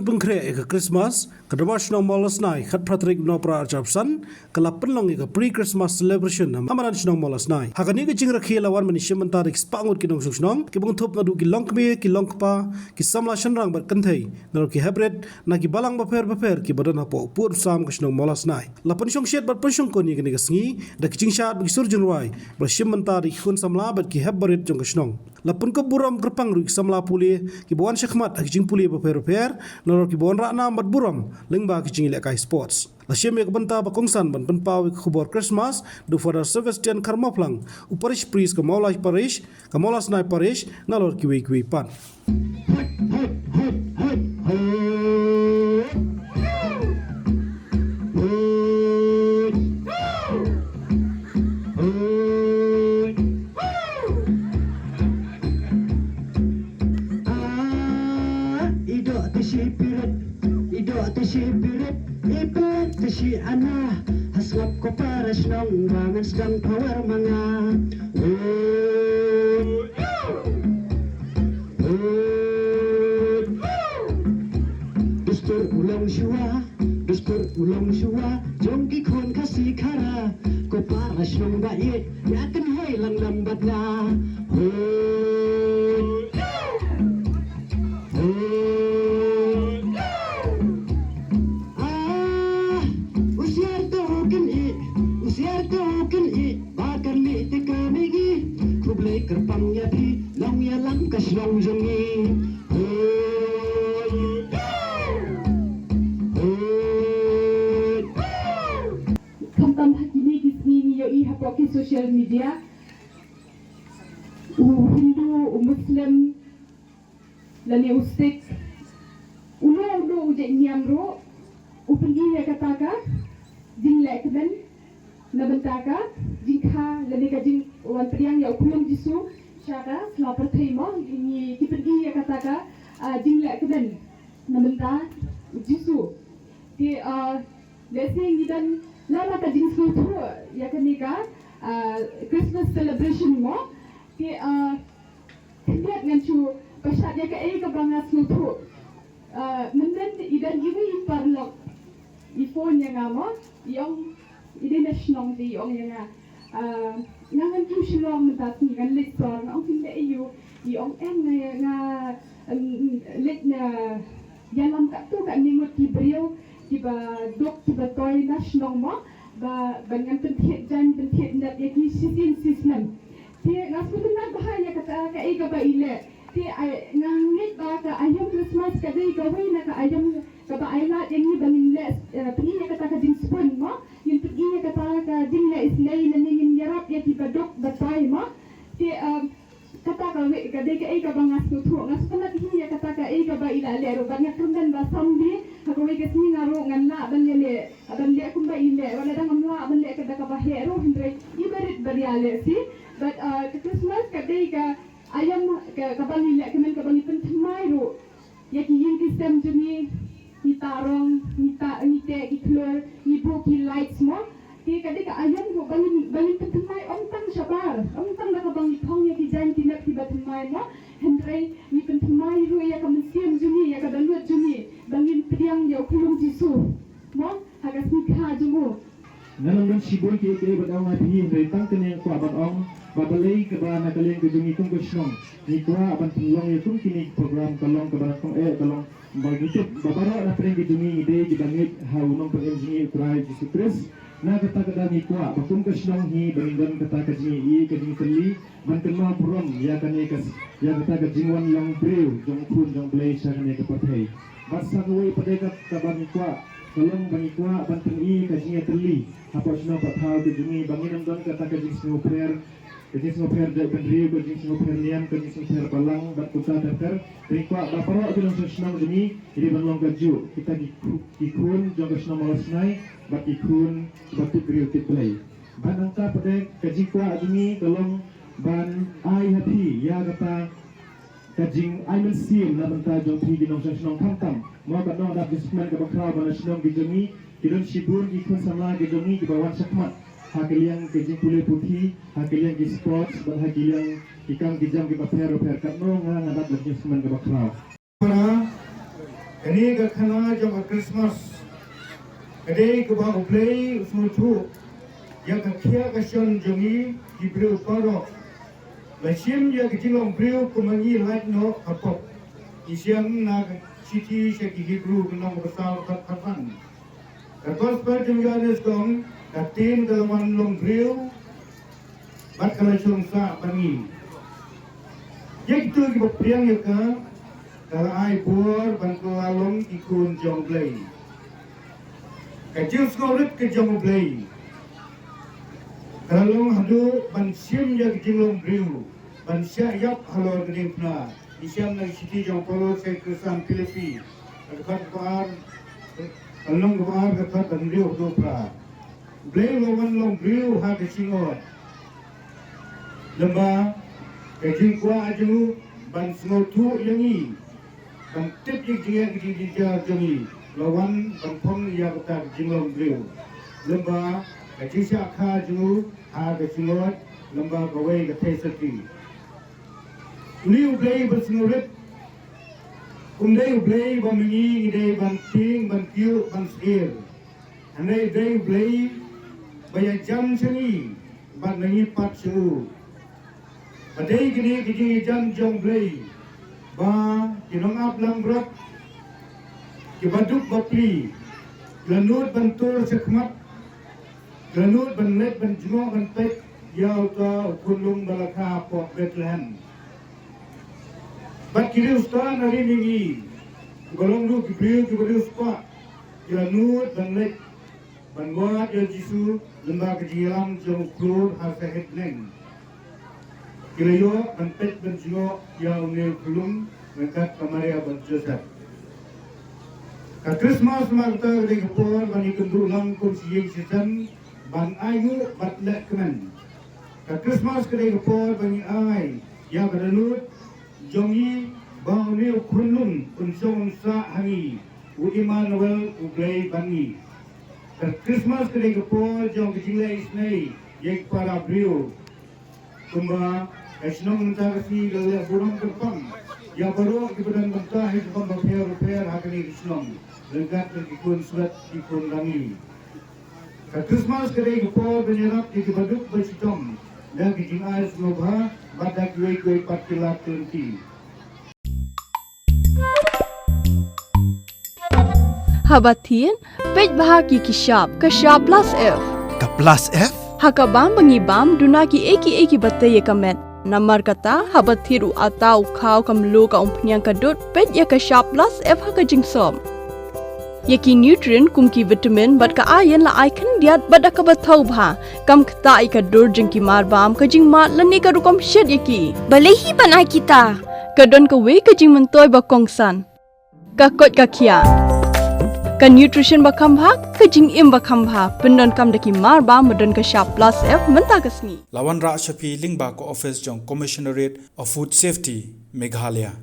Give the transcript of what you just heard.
Pung pengkre ke Christmas, ke dewas nong molas nai, kat pratrik no pra arjapsan, ke lapen long ke pre-Christmas celebration hamaran nong molas nai. Hakani ke jing rakhi lawan manisya mentarik spangut ki nong nong, ki bung thup nadu ki long kme, ki long kpa, ki samla shanrang ber kanthei, naro ki hebred, na ki balang baper ki badan hapo pur sam ke nong molas nai. Lapen shong shet ber penshong koni ke negasngi, da ki jing shat bi surjun wai, ber shim mentarik kun samla ber ki hebred jong ke nong. Lapen ke buram kerpang ru ki samla puli, ki buan syakmat ki jing puli baper nalor ki bon rak nam bat buram lengba ki chingi lekai sports la sheme ke benta ba kongsan ban penpaw ke khubor Christmas do Father Sebastian Karmaplang uparish priest ke maulai parish ke maulas nai parish nalor ki wi pan Tashi ana haslap ko para snong bangan sedang power manga Dustur ulang shua jongki kon kasih kara ko para snong bait yakin hai lang lambat na kerpang ya di long ya lang kas long jongi kamtam hakini kisni yo I hapoki social media Hindu Muslim lani ustik ulo uje nyamro upingi ya kataka jing lekben na bentaka jingkha lani ka jing wan priang ya ukulung jisu syaka selapar thaimo ini kipergi ya kataka jing lekben na benta jisu ti lese ngidan lama ka jing su thu ya kanika Christmas celebration mo ti tindak ngan chu pasat ya ka ka banga su thu menden idan iwi parlok ifon ya ngamo yang ini nasional di orang yang ngangan tu silong mentat ni kan lektor orang tinggal iu di orang nga lek na yalam kat tu kat ningut ki beliau tiba dok tiba toy nasional mo ba banyak pentit ndat ya ki sistem dia ngasu benar bahaya kata ka ega ba ile dia ngangit ba ka ayam Christmas ka dei ka wei na ka ayam ka ba ailat yang ni bangin les pergi ya kata ka jing spoon mo yung pergi ya kata ka jing la islay na ning yarap ya tiba dok batay mo ti kata ka we ka dei ka ega ba ngasu tu ngasu pala ti ya kata ka ega ba ila le ro banyak kundan ba sambi ka we ka sini ngaro nganla ban le kum ba ile wala dang amla ban le ka da ka ba hero hindre ibarit bariale si but Christmas ka dei ka ayam ka bang ile kemen ka bang pentemai ro ya ki yin kisem jumi ni tarong ni te ki klur ni bo ki lights mo ti ka ka ayam ko bang pentemai om tang sabar om tang da ka bang thong ya ki jan ki nak ti batemai mo hendrai ni pentemai ro ya ka mesiem jumi ya ka dalut jumi bangin priang ya kulung jisu mo hagas ni kha jumu Nalang sibol ki badaw nga bihin retang kanya ko aban ong babalay ka ba nagaling ko jung itong kusnong ni ko aban tulong itong kini program kalong kaban kong kalong bagitip babara na pring gidumi ide gidangit haunong pang engineer Christ Jesus Christ na kata kada ni ko bakung kusnong hi bangindan kata kajini kajing teli ban kenma purom ya kanya kas ya kata kajingwan yang brew jong kun jong blay sa kanya kapatay basa ko padekat kaban ni ko kalong bangikwa banteng I kajing teli apa sino pathaw ke jumi bangin don kata kajing snowper jai bandri kajing snowper niam kajing snowper palang bat kuta dakar rikwa baparo bilang sesnang jumi ini banlong kaju kita kikun jong sesnang malasnai bat kikun batu grill tiplay ban angka pada kajing kwa jumi kalong ban ai hati ya kata kajing aiman sim na banta jong thi ginong sesnang kamtam mo kat no da bisman ka bakra ban sesnang gijumi kidon sibur ikun sama gejoni di bawah sakmat hakiliang kejing pule putih hakiliang di sports dan hakiliang ikam kijam ki paper kat no ngadat lagi semen ke bakra Kani ka khana jong Christmas. Kade ka ba play smutu. Ya ka khia ka shon jongi Hebrew paro. La shim ya ka jilong breu kumangi light no kapop. Isiam na city se ki Hebrew nong basal katan. Ka gospel jong yanes gong ka tin ka lawan long breu. Bat kala shon sa bangi. Yek tu ki ba priang ya ka kalau ai buar bantu lalong ikun jong play. Kajil skorit ke jong play. Kalau hadu ban sim ya jinglong briu. Ban syayap halo gedeng pna. Isiam na siti jong polo se kesan Filipi. Dekat bar along bar dekat dan riu do pra. Play lawan long briu ha ke singot. Lemba kajil kwa aju ban smotu yangi. Ban tip yang dia jemi lawan ban pong ya kata jinglong briu lemba kaji syakha ju ha ke singot lemba gawe ke tesati liu play bersengurit umdai play bamingi ide ban ting ban kiu ban skir andai dai play baya jam sengi ban nangi pat su adai gini kiji jam jong play ba kinong ap lang brak kibaduk bapli lanut bantur sekmat lanut banlet banjungo bantek yau ta kulung balaka pok Bethlehem bat kiri usta nari ningi golong lu kibriu kibadu spa lanut banlet banwat ya jisu lemba kejiang jong klur hasahet neng Kirayo bantek banjungo yang ne kulung dekat kamaria banjosat. Ka Christmas magta de kapor bani kundulang kun siyeng sisan ban ayu batlek kemen. Ka Christmas de kapor bani ay ya badanut jongi bang ne kunlun kun song sa hangi u Emmanuel u play bani. Ka Christmas de kapor jong kijilai snai yek para brio. Kumba Esnong mentasi lalu burung terpang. Ya baru kemudian mentah itu repair hakani esnong. Legat ikun surat ikun rangi. Ka Christmas kedai kepo penyerap di kebaduk bersitom. Dan kijing ais ngobha badak kuih patilat kelenti. Habatin, pej bahagi kishab, kashab plus F. Ka plus F? Hakabam bangibam dunaki eki bataya kamet. Namar kata habat thiru atau kau kamlu ka umpnyang kadut pet ya ka sharp plus F ha ka jingsom. Yaki nutrient kumki vitamin bat ka ayan la icon diat bat ka bathau bha kam kta ai ka dur jingki marbam ka jing mat lani ka rukom shed yaki. Balehi banai kita. Ka don ka we ka jing mentoy ba kongsan. Ka kot ka kia. Ka nutrition ba khambha ka jing im ba khambha pendon kam daki marba modon ka sharp plus F menta kasni. Lawan Ra Shafi Lingba ko office jong Commissionerate of Food Safety Meghalaya.